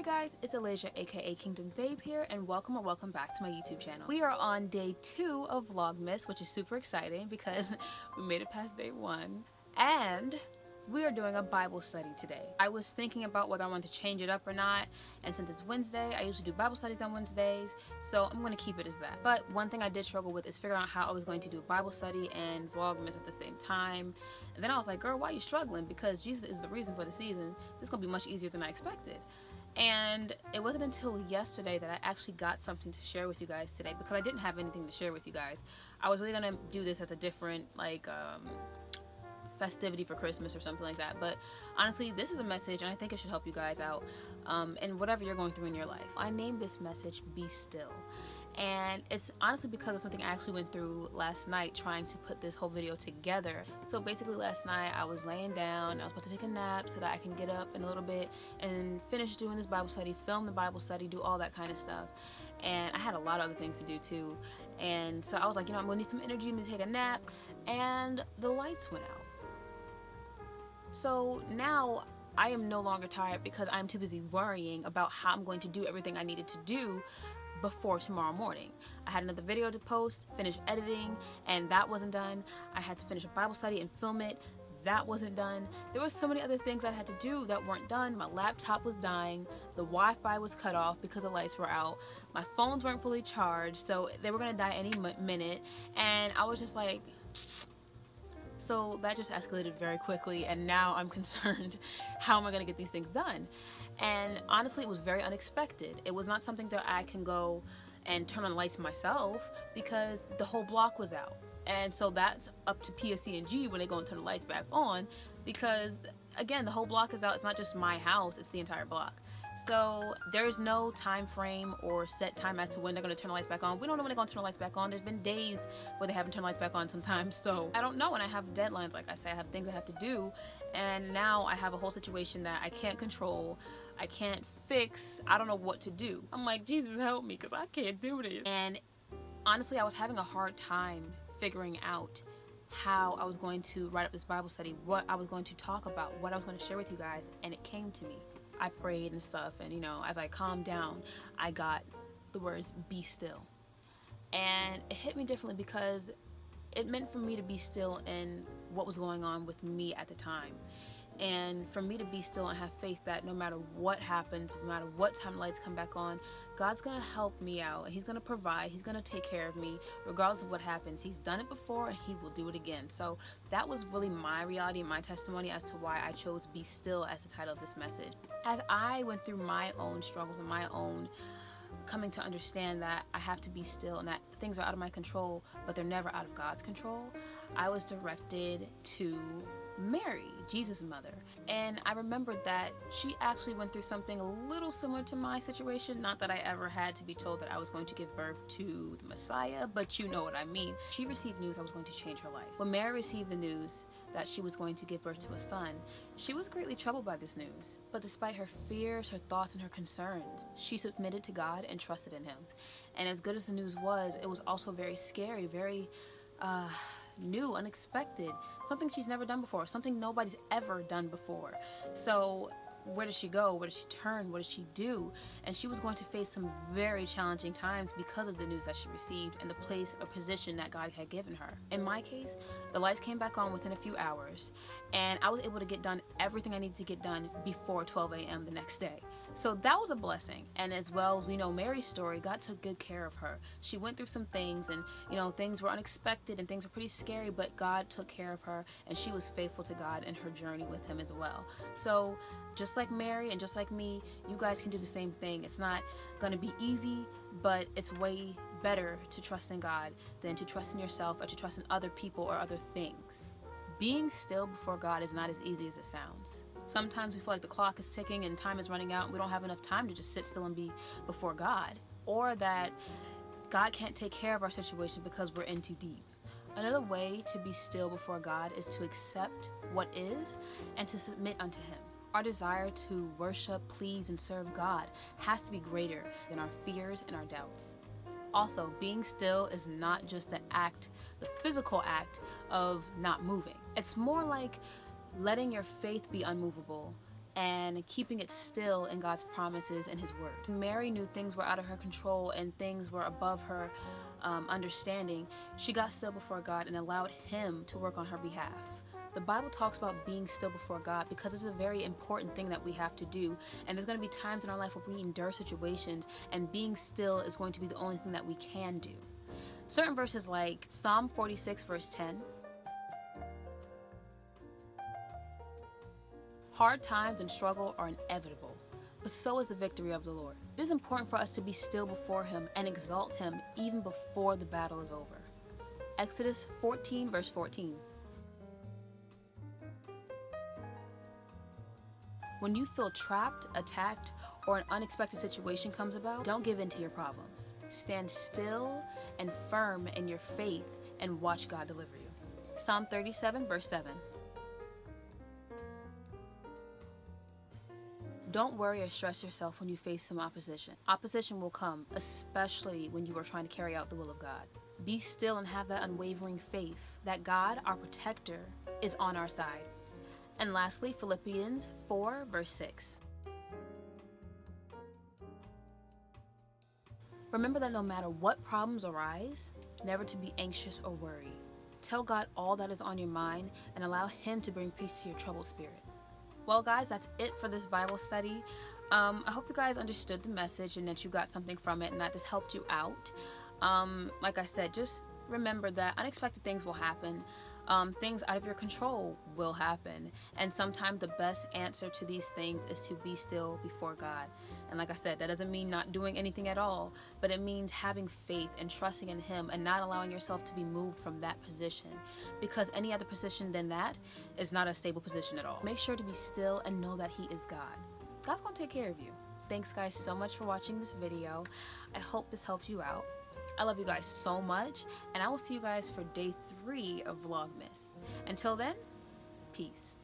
guys, it's Alaija aka K7ngdom here, and welcome back to my YouTube channel. We are on day 2 of Vlogmas, which is super exciting because we made it past day 1, and we are doing a Bible study today. I was thinking about whether I wanted to change it up or not, and since it's Wednesday, I usually do Bible studies on Wednesdays, so I'm going to keep it as that. But one thing I did struggle with is figuring out how I was going to do a Bible study and Vlogmas at the same time. And then I was like, girl, why are you struggling? Because Jesus is the reason for the season. This is going to be much easier than I expected. And it wasn't until yesterday that I actually got something to share with you guys today, because I didn't have anything to share with you guys. I was really going to do this as a different, festivity for Christmas or something like that, but honestly, this is a message and I think it should help you guys out in whatever you're going through in your life. I named this message Be Still, and it's honestly because of something I actually went through last night trying to put this whole video together. So basically last night I was laying down, I was about to take a nap so that I can get up in a little bit and finish doing this Bible study, film the Bible study, do all that kind of stuff. And I had a lot of other things to do too, and so I was like, you know, I'm gonna need some energy, I'm gonna take a nap, and the lights went out. So now I am no longer tired because I'm too busy worrying about how I'm going to do everything I needed to do before tomorrow morning. I had another video to post, finish editing, and that wasn't done. I had to finish a Bible study and film it. That wasn't done. There were so many other things I had to do that weren't done. My laptop was dying. The Wi-Fi was cut off because the lights were out. My phones weren't fully charged, so they were gonna die any minute. And I was just like, so that just escalated very quickly, and now I'm concerned, how am I gonna get these things done? And honestly, it was very unexpected. It was not something that I can go and turn on the lights myself because the whole block was out. And so that's up to PSG when they go and turn the lights back on, because again, the whole block is out. It's not just my house, it's the entire block. So there's no time frame or set time as to when they're going to turn the lights back on. We don't know when they're going to turn the lights back on. There's been days where they haven't turned the lights back on sometimes. So I don't know, and I have deadlines. Like I say, I have things I have to do. And now I have a whole situation that I can't control. I can't fix. I don't know what to do. I'm like, Jesus, help me, because I can't do this. And honestly, I was having a hard time figuring out how I was going to write up this Bible study, what I was going to talk about, what I was going to share with you guys. And it came to me. I prayed and stuff, and you know, as I calmed down, I got the words be still. And it hit me differently because it meant for me to be still in what was going on with me at the time. And for me to be still and have faith that no matter what happens, no matter what time the lights come back on, God's gonna help me out. He's gonna provide, he's gonna take care of me regardless of what happens. He's done it before and he will do it again. So that was really my reality and my testimony as to why I chose Be Still as the title of this message. As I went through my own struggles and my own coming to understand that I have to be still and that things are out of my control, but they're never out of God's control, I was directed to Mary, Jesus' mother. And I remembered that she actually went through something a little similar to my situation. Not that I ever had to be told that I was going to give birth to the Messiah, but you know what I mean. She received news I was going to change her life. When Mary received the news that she was going to give birth to a son, she was greatly troubled by this news. But despite her fears, her thoughts, and her concerns, she submitted to God and trusted in him. And as good as the news was, it was also very scary, very new, unexpected, something she's never done before, something nobody's ever done before. So where does she go? Where does she turn? What does she do? And she was going to face some very challenging times because of the news that she received and the place or position that God had given her. In my case, the lights came back on within a few hours, and I was able to get done everything I needed to get done before 12 a.m. the next day. So that was a blessing. And as well as we know Mary's story, God took good care of her. She went through some things, and you know, things were unexpected and things were pretty scary, but God took care of her, and she was faithful to God in her journey with him as well. So just like Mary and just like me, you guys can do the same thing. It's not going to be easy, but it's way better to trust in God than to trust in yourself or to trust in other people or other things. Being still before God is not as easy as it sounds. Sometimes we feel like the clock is ticking and time is running out and we don't have enough time to just sit still and be before God, or that God can't take care of our situation because we're in too deep. Another way to be still before God is to accept what is and to submit unto him. Our desire to worship, please, and serve God has to be greater than our fears and our doubts. Also, being still is not just the act, the physical act of not moving. It's more like letting your faith be unmovable and keeping it still in God's promises and his word. Mary knew things were out of her control and things were above her understanding. She got still before God and allowed him to work on her behalf. The Bible talks about being still before God because it's a very important thing that we have to do. And there's going to be times in our life where we endure situations, and being still is going to be the only thing that we can do. Certain verses like Psalm 46 verse 10. Hard times and struggle are inevitable, but so is the victory of the Lord. It is important for us to be still before him and exalt him even before the battle is over. Exodus 14 verse 14. When you feel trapped, attacked, or an unexpected situation comes about, don't give in to your problems. Stand still and firm in your faith and watch God deliver you. Psalm 37 verse 7. Don't worry or stress yourself when you face some opposition. Opposition will come, especially when you are trying to carry out the will of God. Be still and have that unwavering faith that God, our protector, is on our side. And lastly, Philippians 4 verse 6. Remember that no matter what problems arise, never to be anxious or worry. Tell God all that is on your mind and allow him to bring peace to your troubled spirit. Well, guys, that's it for this Bible study. I hope you guys understood the message and that you got something from it and that this helped you out. Like I said, just remember that unexpected things will happen. Things out of your control will happen. And sometimes the best answer to these things is to be still before God. And like I said, that doesn't mean not doing anything at all, but it means having faith and trusting in him and not allowing yourself to be moved from that position, because any other position than that is not a stable position at all. Make sure to be still and know that he is God. God's gonna take care of you. Thanks guys so much for watching this video. I hope this helped you out. I love you guys so much, and I will see you guys for day 3 of Vlogmas. Until then, peace.